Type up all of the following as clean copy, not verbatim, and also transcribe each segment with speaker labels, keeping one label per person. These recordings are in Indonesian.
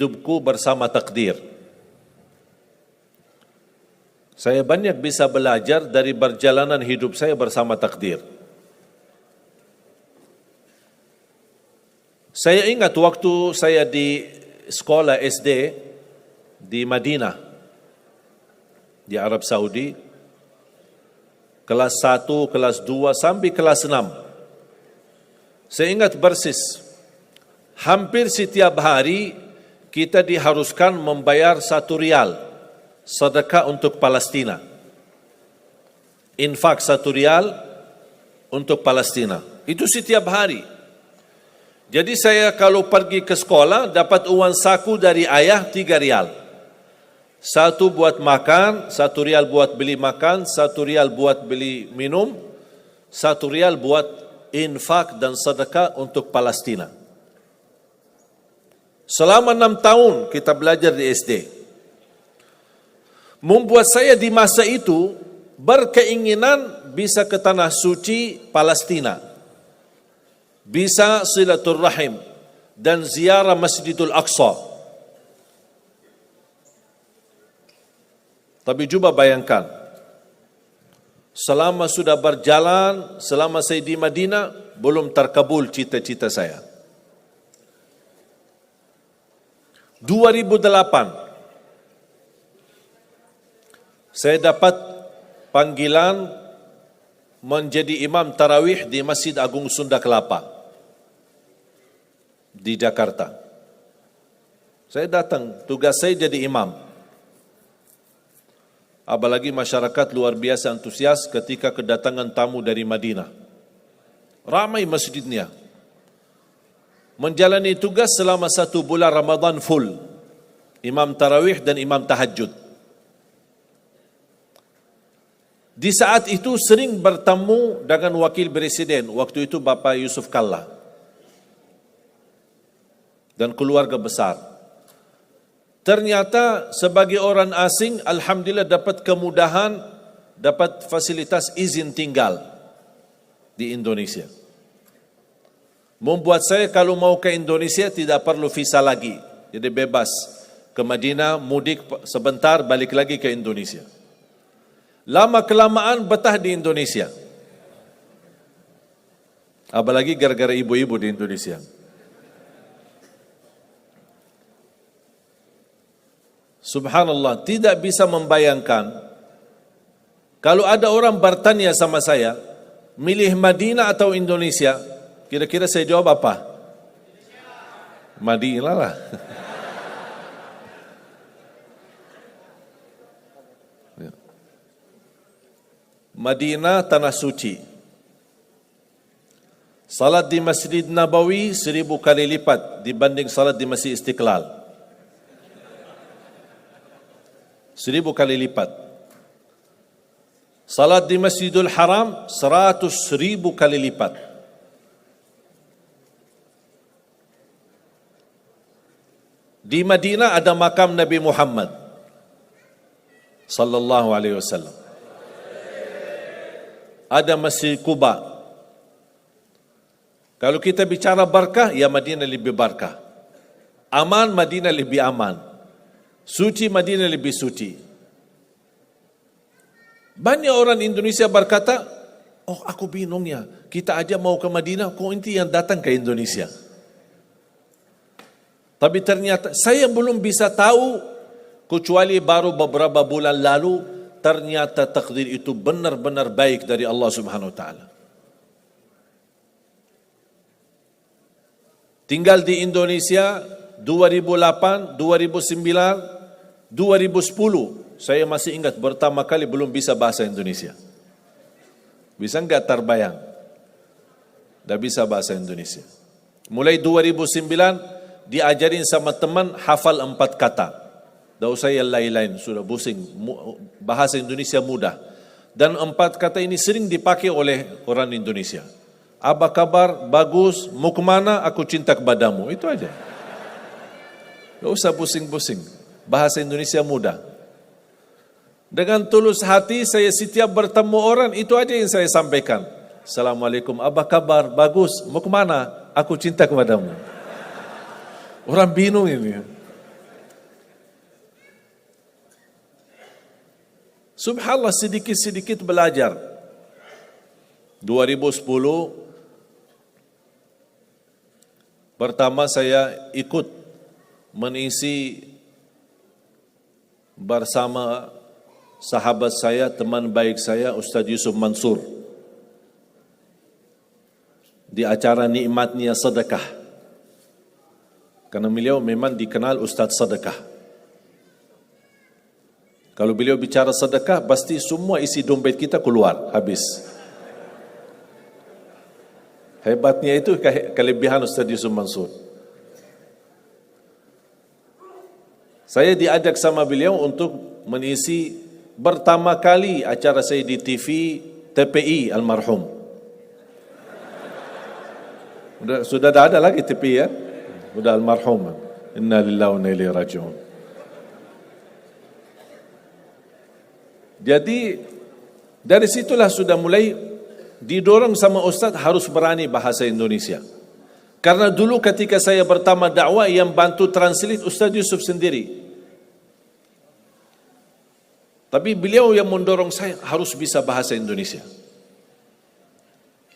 Speaker 1: hidupku bersama takdir. Saya banyak bisa belajar dari perjalanan hidup saya bersama takdir. Saya ingat waktu saya di sekolah SD di Madinah, di Arab Saudi, kelas 1, kelas 2 sampai kelas 6. Saya ingat persis, hampir setiap hari kita diharuskan membayar 1 rial sedekah untuk Palestina. Infak 1 rial untuk Palestina. Itu setiap hari. Jadi saya kalau pergi ke sekolah dapat uang saku dari ayah 3 rial. 1 buat makan, 1 rial buat beli makan, 1 rial buat beli minum, 1 rial buat infak dan sedekah untuk Palestina. Selama 6 tahun kita belajar di SD. Membuat saya di masa itu berkeinginan bisa ke tanah suci Palestina, bisa silaturrahim dan ziarah Masjidul Aqsa. Tapi coba bayangkan, selama sudah berjalan, selama saya di Madinah, belum terkabul cita-cita saya. 2008 saya dapat panggilan menjadi imam tarawih di Masjid Agung Sunda Kelapa di Jakarta. Saya datang, tugas saya jadi imam. Apalagi masyarakat luar biasa antusias ketika kedatangan tamu dari Madinah. Ramai masjidnya. Menjalani tugas selama 1 bulan Ramadan full. Imam tarawih dan imam tahajud. Di saat itu sering bertemu dengan wakil presiden, waktu itu Bapak Yusuf Kalla dan keluarga besar. Ternyata sebagai orang asing, alhamdulillah dapat kemudahan, dapat fasilitas izin tinggal di Indonesia. Membuat saya kalau mau ke Indonesia tidak perlu visa lagi, jadi bebas ke Madinah, mudik sebentar, balik lagi ke Indonesia. Lama kelamaan betah di Indonesia. Apalagi gara-gara ibu-ibu di Indonesia. Subhanallah, tidak bisa membayangkan kalau ada orang bertanya sama saya, milih Madinah atau Indonesia, kira-kira saya jawab apa? Madinah lah. Madinah tanah suci. Salat di Masjid Nabawi 1000 kali lipat dibanding salat di Masjid Istiqlal. 1000 kali lipat. Salat di Masjidul Haram 100.000 kali lipat. Di Madinah ada makam Nabi Muhammad sallallahu alaihi wasallam. Ada Masjid Quba. Kalau kita bicara barakah, ya Madinah lebih barakah. Aman, Madinah lebih aman. Suci, Madinah lebih suci. Banyak orang Indonesia berkata, oh aku bingung ya, kita aja mau ke Madinah, kok inti yang datang ke Indonesia. Tapi ternyata saya belum bisa tahu, kecuali baru beberapa bulan lalu, ternyata takdir itu benar-benar baik dari Allah Subhanahu wa taala. Tinggal di Indonesia 2008, 2009, 2010, saya masih ingat pertama kali belum bisa bahasa Indonesia. Bisa enggak terbayang? Tidak bisa bahasa Indonesia. Mulai 2009 diajarin sama teman hafal 4 kata. Tidak usah yang lain-lain, sudah pusing. Bahasa Indonesia mudah. Dan 4 kata ini sering dipakai oleh orang Indonesia. Apa kabar? Bagus. Mau kemana? Aku cinta kepadamu. Itu aja. Tidak usah pusing-pusing. Bahasa Indonesia mudah. Dengan tulus hati saya setiap bertemu orang, itu aja yang saya sampaikan. Assalamualaikum, apa kabar? Bagus. Mau kemana? Aku cinta kepadamu. Orang bingung ini. Subhanallah, sedikit-sedikit belajar. 2010, pertama saya ikut mengisi bersama sahabat saya, teman baik saya, Ustaz Yusuf Mansur, di acara nikmatnya sedekah. Karena beliau memang dikenal Ustaz sedekah. Kalau beliau bicara sedekah, pasti semua isi dompet kita keluar, habis. Hebatnya itu kelebihan Ustaz Yusuf Mansur. Saya diajak sama beliau untuk mengisi pertama kali acara saya di TV TPI almarhum. Sudah ada lagi TPI ya? Sudah almarhum. Inna lillahi wa inna ilaihi raji'un. Jadi dari situlah sudah mulai didorong sama Ustaz harus berani bahasa Indonesia. Karena dulu ketika saya pertama dakwah, yang bantu translate Ustaz Yusuf sendiri. Tapi beliau yang mendorong saya harus bisa bahasa Indonesia.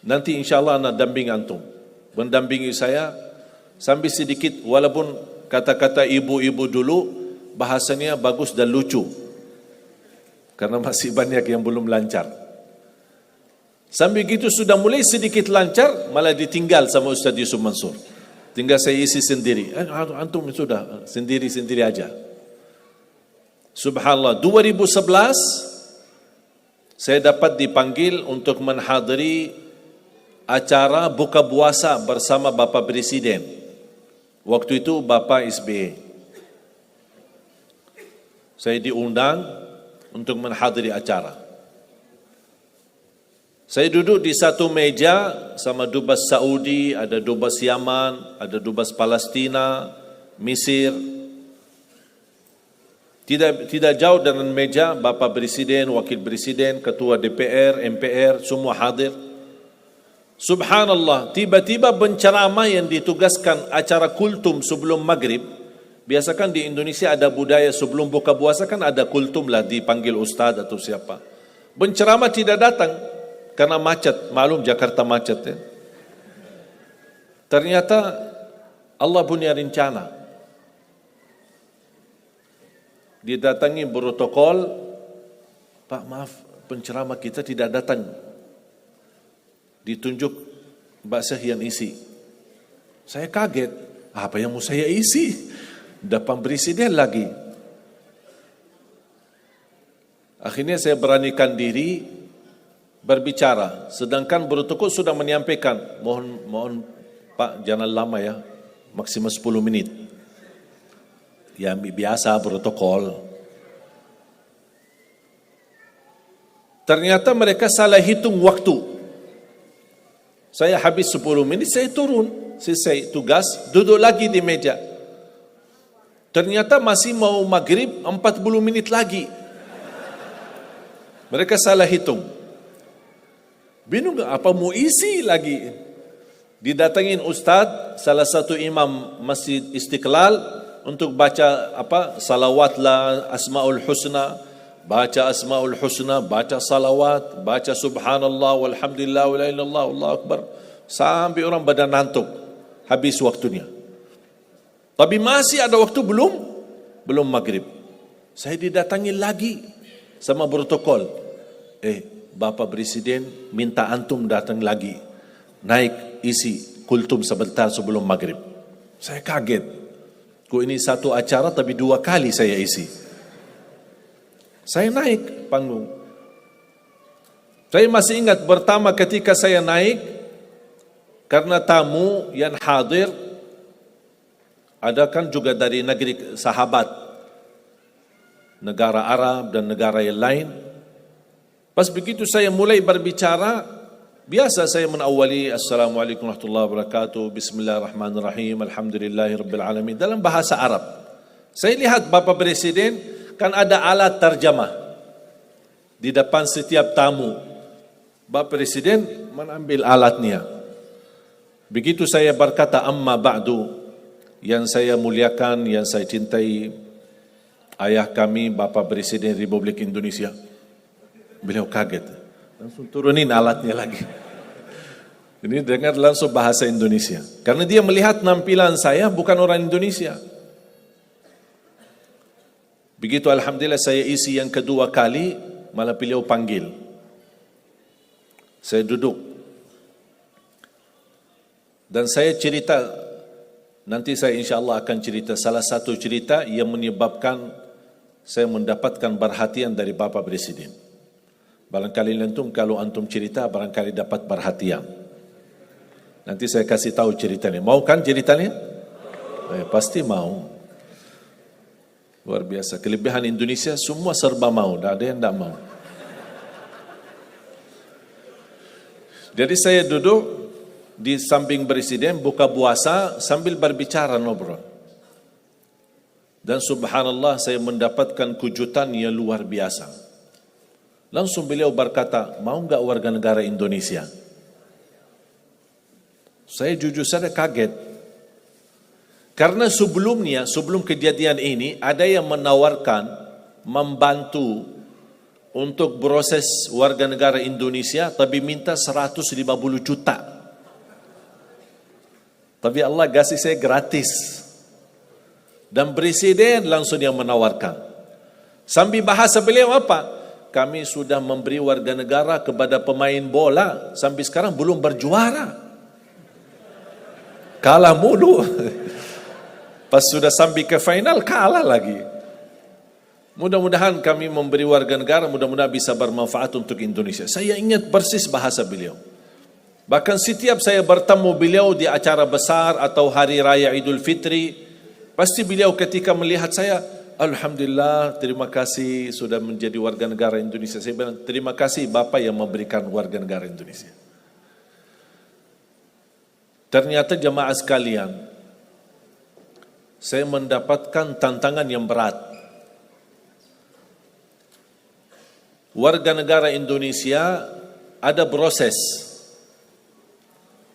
Speaker 1: Nanti insyaAllah anak damping antum, mendampingi saya sambil sedikit, walaupun kata-kata ibu-ibu dulu bahasanya bagus dan lucu. Karena masih banyak yang belum lancar. Sambil gitu sudah mulai sedikit lancar, malah ditinggal sama Ustaz Yusuf Mansur. Tinggal saya isi sendiri. Antum sudah sendiri-sendiri aja. Subhanallah, 2011 saya dapat dipanggil untuk menghadiri acara buka puasa bersama Bapak Presiden. Waktu itu Bapak SBY. Saya diundang untuk menghadiri acara. Saya duduk di satu meja sama dubes Saudi, ada dubes Yaman, ada dubes Palestina, Mesir. Tidak jauh dengan meja Bapak Presiden, Wakil Presiden, Ketua DPR, MPR, semua hadir. Subhanallah, tiba-tiba penceramah yang ditugaskan acara kultum sebelum maghrib. Biasakan di Indonesia ada budaya sebelum buka puasa kan ada kultum lah, dipanggil ustaz atau siapa. Penceramah tidak datang karena macet, maklum Jakarta macet ya. Ternyata Allah punya rencana. Didatangi protokol, Pak maaf penceramah kita tidak datang. Ditunjuk Mbak Syah yang isi. Saya kaget, apa yang mau saya isi? Depan presiden lagi. Akhirnya saya beranikan diri berbicara. Sedangkan protokol sudah menyampaikan, mohon Pak jangan lama ya, maksimal 10 menit. Ya biasa protokol. Ternyata mereka salah hitung waktu. Saya habis 10 menit, saya turun, selesai tugas, duduk lagi di meja. Ternyata masih mau maghrib 40 menit lagi. Mereka salah hitung. Bingung apa mau isi lagi. Didatangin ustaz, salah satu imam Masjid Istiqlal, untuk baca salawat lah, Asmaul Husna, baca Asmaul Husna, baca salawat, baca subhanallah walhamdulillah wala ilaha illallah Allahu akbar, sampai orang badan ngantuk, habis waktunya. Tapi masih ada waktu belum maghrib. Saya didatangi lagi sama protokol. Bapak Presiden minta antum datang lagi, naik isi kultum sebentar sebelum maghrib. Saya kaget. Kok ini satu acara tapi 2 kali saya isi. Saya naik panggung. Saya masih ingat pertama ketika saya naik, karena tamu yang hadir ada kan juga dari negeri sahabat, negara Arab dan negara yang lain. Pas begitu saya mulai berbicara, biasa saya menawali Assalamualaikum warahmatullahi wabarakatuh, Bismillahirrahmanirrahim, Alhamdulillahirabbil alamin dalam bahasa Arab. Saya lihat Bapak Presiden kan ada alat terjemah di depan setiap tamu. Bapak Presiden mengambil alatnya. Begitu saya berkata amma ba'du, yang saya muliakan, yang saya cintai ayah kami Bapak Presiden Republik Indonesia, Beliau kaget. Langsung turunin alatnya lagi. Ini dengar langsung bahasa Indonesia. Karena dia melihat nampilan saya bukan orang Indonesia. Begitu alhamdulillah saya isi yang kedua kali, malah beliau panggil. Saya duduk. Dan saya cerita, nanti saya insyaAllah akan cerita salah satu cerita yang menyebabkan saya mendapatkan perhatian dari Bapak Presiden. Barangkali antum kalau antum cerita, barangkali dapat perhatian. Nanti saya kasih tahu ceritanya. Mau kan ceritanya? Pasti mau. Luar biasa. Kelebihan Indonesia semua serba mau. Tidak ada yang tidak mau. Jadi saya duduk di samping Presiden, buka puasa sambil berbicara ngobrol. Dan subhanallah saya mendapatkan kejutan yang luar biasa. Langsung beliau berkata, mau enggak warga negara Indonesia? Saya jujur saja kaget. Karena sebelumnya, sebelum kejadian ini, ada yang menawarkan, membantu untuk proses warga negara Indonesia, tapi minta 150 juta. Tapi Allah kasih saya gratis. Dan Presiden langsung yang menawarkan. Sambil bahasa beliau apa? Kami sudah memberi warga negara kepada pemain bola, sampai sekarang belum berjuara. Kalah mulu. Pas sudah sampai ke final, kalah lagi. Mudah-mudahan kami memberi warga negara, mudah-mudahan bisa bermanfaat untuk Indonesia. Saya ingat persis bahasa beliau. Bahkan setiap saya bertemu beliau di acara besar atau Hari Raya Idul Fitri, pasti beliau ketika melihat saya, alhamdulillah, terima kasih sudah menjadi warga negara Indonesia. Saya bilang, terima kasih Bapak yang memberikan warga negara Indonesia. Ternyata jemaah sekalian, saya mendapatkan tantangan yang berat. Warga negara Indonesia ada proses.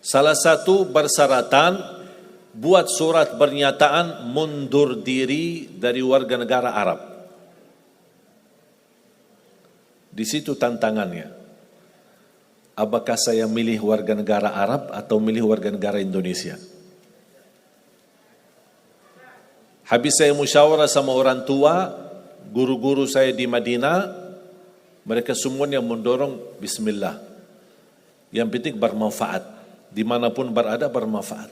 Speaker 1: Salah satu persyaratan buat surat pernyataan mundur diri dari warga negara Arab. Di situ tantangannya. Apakah saya milih warga negara Arab atau milih warga negara Indonesia? Habis saya musyawarah sama orang tua, guru-guru saya di Madinah, mereka semuanya mendorong bismillah. Yang penting bermanfaat. Dimanapun berada bermanfaat.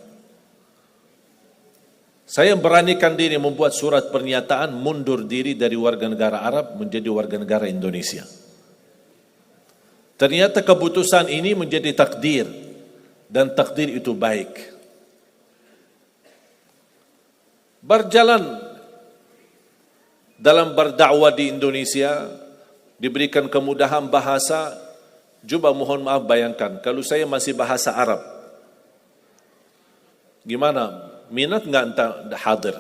Speaker 1: Saya beranikan diri membuat surat pernyataan mundur diri dari warga negara Arab menjadi warga negara Indonesia. Ternyata keputusan ini menjadi takdir, dan takdir itu baik. Berjalan dalam berdakwah di Indonesia, diberikan kemudahan bahasa. Coba mohon maaf bayangkan, kalau saya masih bahasa Arab, gimana? Minat enggak entah hadir?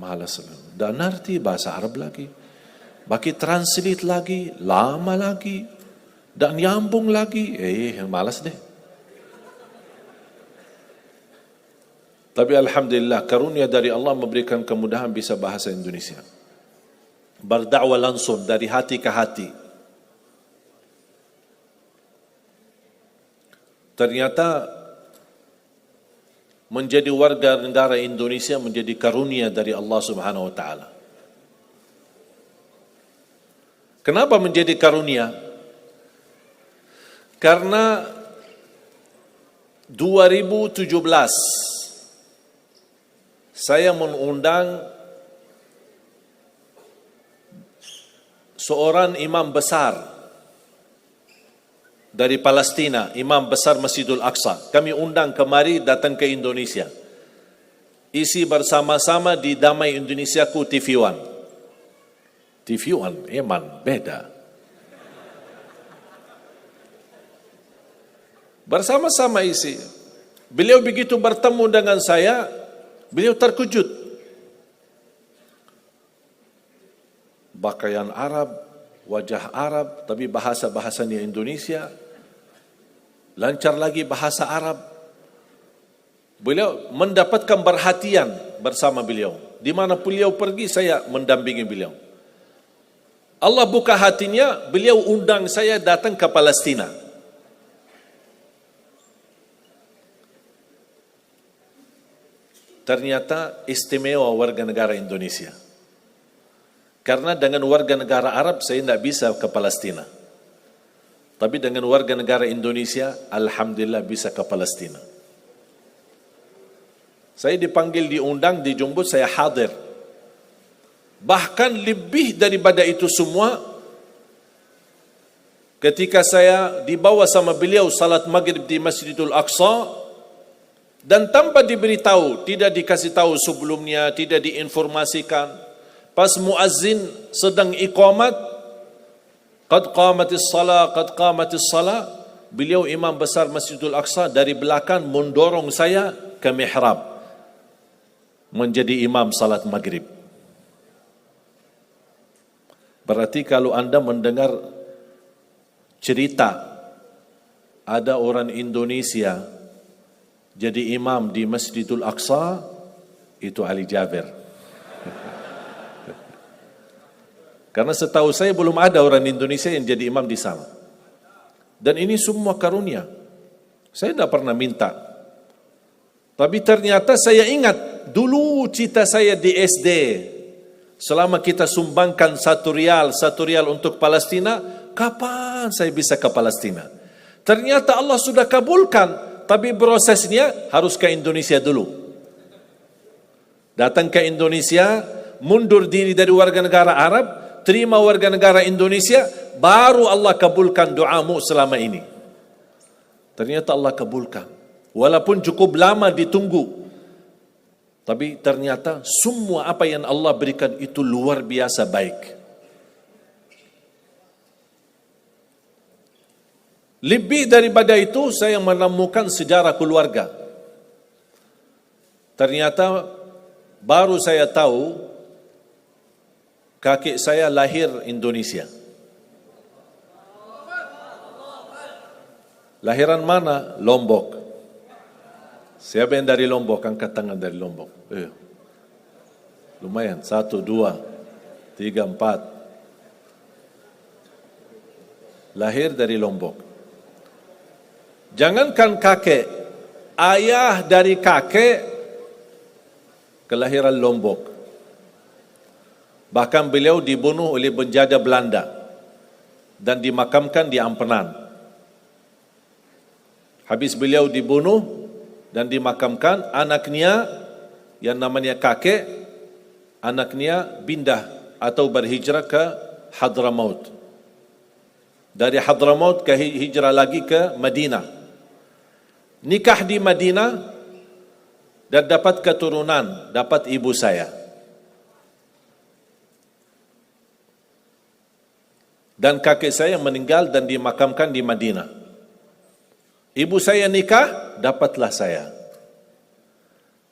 Speaker 1: Malas. Dan ngerti bahasa Arab lagi. Bagi translate lagi, lama lagi. Dan nyambung lagi, malas deh. Tapi alhamdulillah, karunia dari Allah memberikan kemudahan bisa bahasa Indonesia. Berdakwah langsung dari hati ke hati. Ternyata menjadi warga negara Indonesia menjadi karunia dari Allah Subhanahu wa taala. Kenapa menjadi karunia? Karena 2017 saya mengundang seorang imam besar dari Palestina, imam besar Masjidul Aqsa. Kami undang kemari datang ke Indonesia. Isi bersama-sama di Damai Indonesiaku TV One. TV One, eman, beda. Bersama-sama isi. Beliau begitu bertemu dengan saya, beliau terkejut. Pakaian Arab, wajah Arab, tapi bahasa-bahasanya Indonesia. Lancar lagi bahasa Arab. Beliau mendapatkan perhatian bersama beliau. Di mana beliau pergi, saya mendampingi beliau. Allah buka hatinya, beliau undang saya datang ke Palestina. Ternyata istimewa warga negara Indonesia. Karena dengan warga negara Arab saya tidak bisa ke Palestina. Tapi dengan warga negara Indonesia, alhamdulillah bisa ke Palestina. Saya dipanggil, diundang, dijemput, saya hadir. Bahkan lebih daripada itu semua, ketika saya dibawa sama beliau salat maghrib di Masjidil Aqsa, dan tanpa diberitahu, tidak dikasih tahu sebelumnya, tidak diinformasikan, pas muazzin sedang iqamat, qad qamatis salah, beliau imam besar Masjidil Aqsa dari belakang mendorong saya ke mihrab menjadi imam salat maghrib. Berarti kalau Anda mendengar cerita ada orang Indonesia jadi imam di Masjidil Aqsa, itu Ali Jaber. Karena setahu saya belum ada orang Indonesia yang jadi imam di sana. Dan ini semua karunia. Saya tidak pernah minta. Tapi ternyata saya ingat, dulu cita saya di SD, selama kita sumbangkan satu rial untuk Palestina, kapan saya bisa ke Palestina? Ternyata Allah sudah kabulkan, tapi prosesnya harus ke Indonesia dulu. Datang ke Indonesia, mundur diri dari warga negara Arab, terima warga negara Indonesia, baru Allah kabulkan doamu selama ini. Ternyata Allah kabulkan. Walaupun cukup lama ditunggu, tapi ternyata semua apa yang Allah berikan itu luar biasa baik. Lebih daripada itu, saya menemukan sejarah keluarga. Ternyata baru saya tahu, kakek saya lahir Indonesia. Lahiran mana? Lombok. Siapa yang dari Lombok? Angkat tangan dari Lombok. Lumayan. 1, 2, 3, 4. Lahir dari Lombok. Jangankan kakek, ayah dari kakek kelahiran Lombok. Bahkan beliau dibunuh oleh penjajah Belanda dan dimakamkan di Ampenan. Habis beliau dibunuh dan dimakamkan, anaknya yang namanya kakek, anaknya pindah atau berhijrah ke Hadramaut. Dari Hadramaut ke hijrah lagi ke Madinah. Nikah di Madinah dan dapat keturunan, dapat ibu saya. Dan kakek saya meninggal dan dimakamkan di Madinah. Ibu saya nikah, dapatlah saya.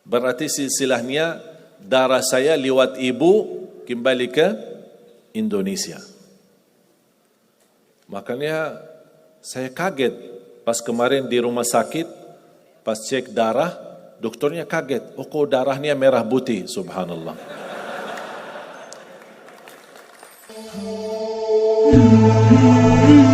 Speaker 1: Berarti silsilahnya darah saya lewat ibu kembali ke Indonesia. Makanya saya kaget pas kemarin di rumah sakit, pas cek darah, dokternya kaget. Oh, kok darahnya merah putih, subhanallah.
Speaker 2: Thank you.